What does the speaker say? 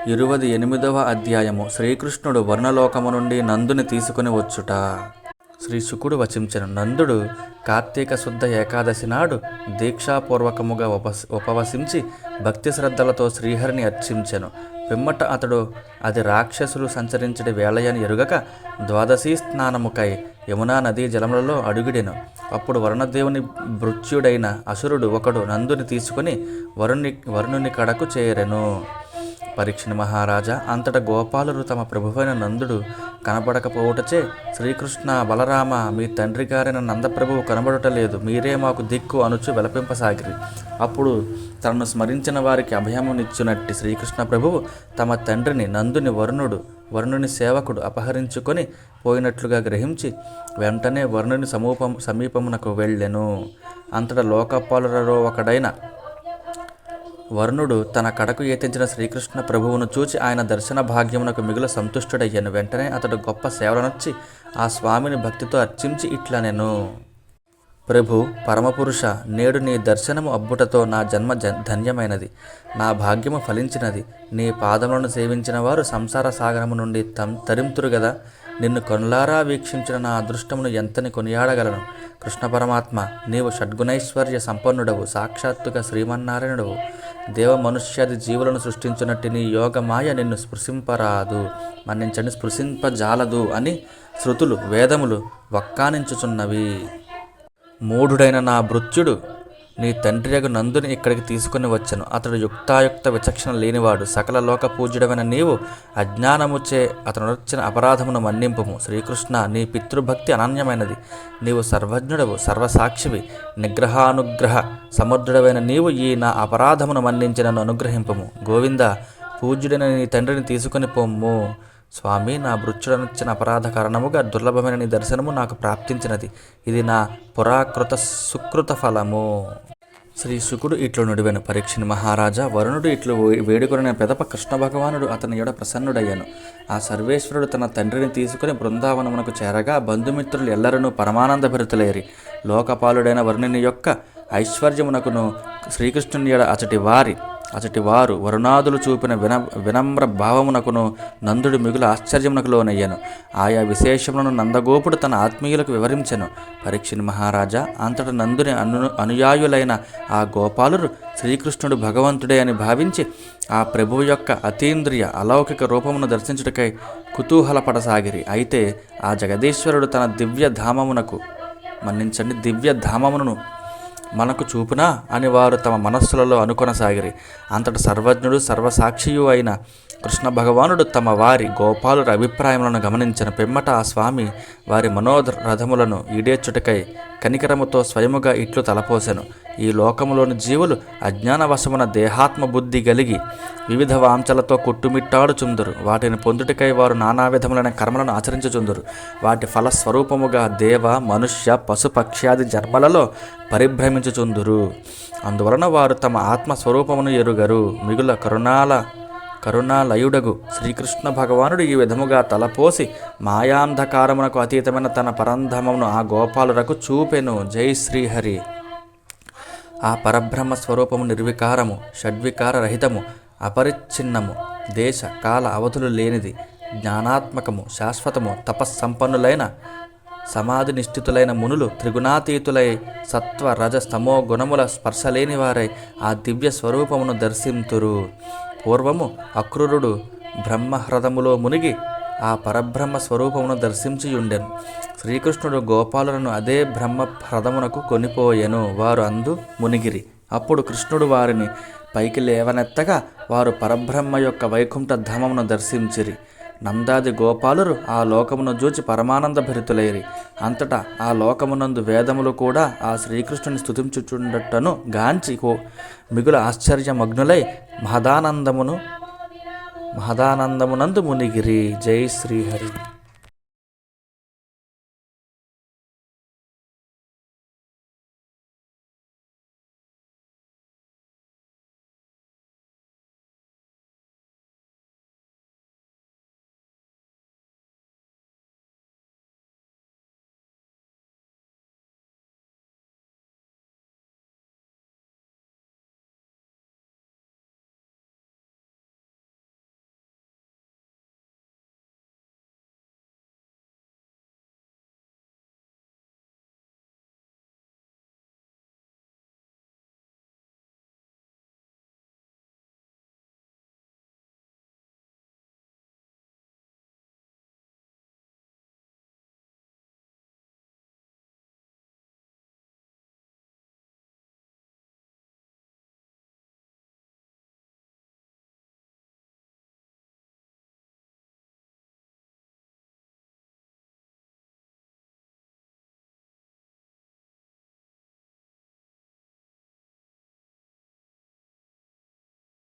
28వ అధ్యాయము. శ్రీకృష్ణుడు వర్ణలోకము నుండి నందుని తీసుకుని వచ్చుట. శ్రీ శుకుడు వచించెను. నందుడు కార్తీక శుద్ధ ఏకాదశి నాడు దీక్షాపూర్వకముగా ఉపవసించి భక్తి శ్రద్ధలతో శ్రీహరిని అర్చించెను. పిమ్మట అతడు అది రాక్షసులు సంచరించడి వేళయని ఎరుగక ద్వాదశీ స్నానముకై యమునా నదీ జలములలో అడుగిడెను. అప్పుడు వరుణదేవుని భృత్యుడైన అసురుడు ఒకడు నందుని తీసుకుని వరుణుని కడకు చేరెను. పరీక్షణ మహారాజా, అంతటా గోపాలురు తమ ప్రభువైన నందుడు కనబడకపోవటచే శ్రీకృష్ణ, బలరామ, మీ తండ్రి గారైన నందప్రభువు కనబడటలేదు, మీరే మాకు దిక్కు అనుచు విలపింపసాగిరి. అప్పుడు తనను స్మరించిన వారికి అభయమునిచ్చునట్టి శ్రీకృష్ణ ప్రభువు తమ తండ్రిని నందుని వరుణుని సేవకుడు అపహరించుకొని పోయినట్లుగా గ్రహించి వెంటనే వరుణుని సమీపమునకు వెళ్ళెను. అంతటా లోకపాలురలో ఒకడైన వరుణుడు తన కడకు ఏతించిన శ్రీకృష్ణ ప్రభువును చూచి ఆయన దర్శన భాగ్యమునకు మిగులు సంతుష్టుడయ్యాను. వెంటనే అతడు గొప్ప సేవలనొచ్చి ఆ స్వామిని భక్తితో అర్చించి ఇట్లనెను. ప్రభు, పరమపురుష, నేడు నీ దర్శనము అబ్బుటతో నా జన్మ ధన్యమైనది, నా భాగ్యము ఫలించినది. నీ పాదములను సేవించిన వారు సంసార సాగరము నుండి తరింతురు గదా. నిన్ను కనులారా వీక్షించిన నా అదృష్టమును ఎంతని కొనియాడగలను. కృష్ణ పరమాత్మ, నీవు షడ్గుణైశ్వర్య సంపన్నుడవు, సాక్షాత్తుగా శ్రీమన్నారాయణుడవు. దేవ మనుష్యాది జీవులను సృష్టించున్నట్టు నీ యోగమాయ నిన్ను స్పృశింపరాదు, మన్నించండి, స్పృశింపజాలదు అని శృతులు వేదములు వక్కానించుచున్నవి. మూఢుడైన నా భృత్యుడు నీ తండ్రియగు నందుని ఇక్కడికి తీసుకుని వచ్చెను. అతడు యుక్తాయుక్త విచక్షణ లేనివాడు. సకల లోక పూజ్యుడమైన నీవు అజ్ఞానముచే అతను వచ్చిన అపరాధమును మన్నింపుము. శ్రీకృష్ణ, నీ పితృభక్తి అనన్యమైనది. నీవు సర్వజ్ఞుడవు, సర్వసాక్షివి, నిగ్రహానుగ్రహ సముద్రుడవైన నీవు ఈ నా అపరాధమును మన్నించి నన్ను అనుగ్రహింపుము. గోవింద, పూజ్యుడైన నీ తండ్రిని తీసుకుని పొమ్ము. స్వామి, నా భృత్యుడనొచ్చిన అపరాధ కారణముగా దుర్లభమైన నీ దర్శనము నాకు ప్రాప్తించినది. ఇది నా పురాకృత సుకృత ఫలము. శ్రీ శుకుడు ఇట్లు నుడివెను. పరీక్షని మహారాజా, వరుణుడు ఇట్లు వేడుకొనిన పెదప కృష్ణ భగవానుడు అతని యొడ ప్రసన్నుడయ్యాను. ఆ సర్వేశ్వరుడు తన తండ్రిని తీసుకుని బృందావనమునకు చేరగా బంధుమిత్రులు ఎల్లరూ పరమానంద భరితులేరి. లోకపాలుడైన వరుణుని యొక్క ఐశ్వర్యమునకును శ్రీకృష్ణుని యొడ అచటి వారు వరుణాదులు చూపిన వినమ్ర భావమునకును నందుడు మిగుల ఆశ్చర్యమునకు లోనయ్యను. ఆయా విశేషములను నందగోపుడు తన ఆత్మీయులకు వివరించెను. పరీక్షని మహారాజా, అంతట నందుని అనుయాయులైన ఆ గోపాలురు శ్రీకృష్ణుడు భగవంతుడే అని భావించి ఆ ప్రభువు యొక్క అతీంద్రియ అలౌకిక రూపమును దర్శించుటకై కుతూహలపడసాగిరి. అయితే ఆ జగదీశ్వరుడు తన దివ్యధామమును మనకు చూపునా అని వారు తమ మనస్సులలో అనుకొనసాగిరి. అంతట సర్వజ్ఞుడు, సర్వసాక్షియు అయిన కృష్ణ భగవానుడు తమ వారి గోపాలుల అభిప్రాయములను గమనించిన పిమ్మట ఆ స్వామి వారి మనోరథములను ఈడేర్చుటకై కనికరముతో స్వయముగా ఇట్లు తలపోసెను. ఈ లోకములోని జీవులు అజ్ఞానవశమున దేహాత్మ బుద్ధి కలిగి వివిధ వాంఛలతో కొట్టుమిట్టాడుచుందురు. వాటిని పొందుటకై వారు నానా విధములైన కర్మలను ఆచరించుచుందురు. వాటి ఫలస్వరూపముగా దేవ, మనుష్య, పశు, పక్ష్యాది జన్మలలో పరిభ్రమించుచుందురు. అందువలన వారు తమ ఆత్మస్వరూపమును ఎరుగరు. మిగుల కరుణాలయుడగు శ్రీకృష్ణ భగవానుడు ఈ విధముగా తలపోసి మాయాంధకారమునకు అతీతమైన తన పరంధమమును ఆ గోపాలులకు చూపెను. జై శ్రీహరి. ఆ పరబ్రహ్మ స్వరూపము నిర్వికారము, షడ్వికార రహితము, అపరిచ్ఛిన్నము, దేశ కాల అవధులు లేనిది, జ్ఞానాత్మకము, శాశ్వతము, తపస్సంపన్నులైన సమాధి నిష్ఠితులైన మునులు త్రిగుణాతీతులై సత్వ రజ స్తమో గుణముల స్పర్శలేని వారై ఆ దివ్య స్వరూపమును దర్శింతురు. పూర్వము అక్రూరుడు బ్రహ్మహ్రదములో మునిగి ఆ పరబ్రహ్మ స్వరూపమును దర్శించియుండెను. శ్రీకృష్ణుడు గోపాలులను అదే బ్రహ్మహ్రదమునకు కొనిపోయెను. వారు అందు మునిగిరి. అప్పుడు కృష్ణుడు వారిని పైకి లేవనెత్తగా వారు పరబ్రహ్మ యొక్క వైకుంఠ ధామమును దర్శించిరి. నందాది గోపాలురు ఆ లోకమును జూచి పరమానంద భరితులైరి. అంతటా ఆ లోకమునందు వేదములు కూడా ఆ శ్రీకృష్ణుని స్తుతించుచుండటను గాంచి మిగుల ఆశ్చర్యమగ్నులై మహదానందమునందు మునిగిరి. జై శ్రీహరి.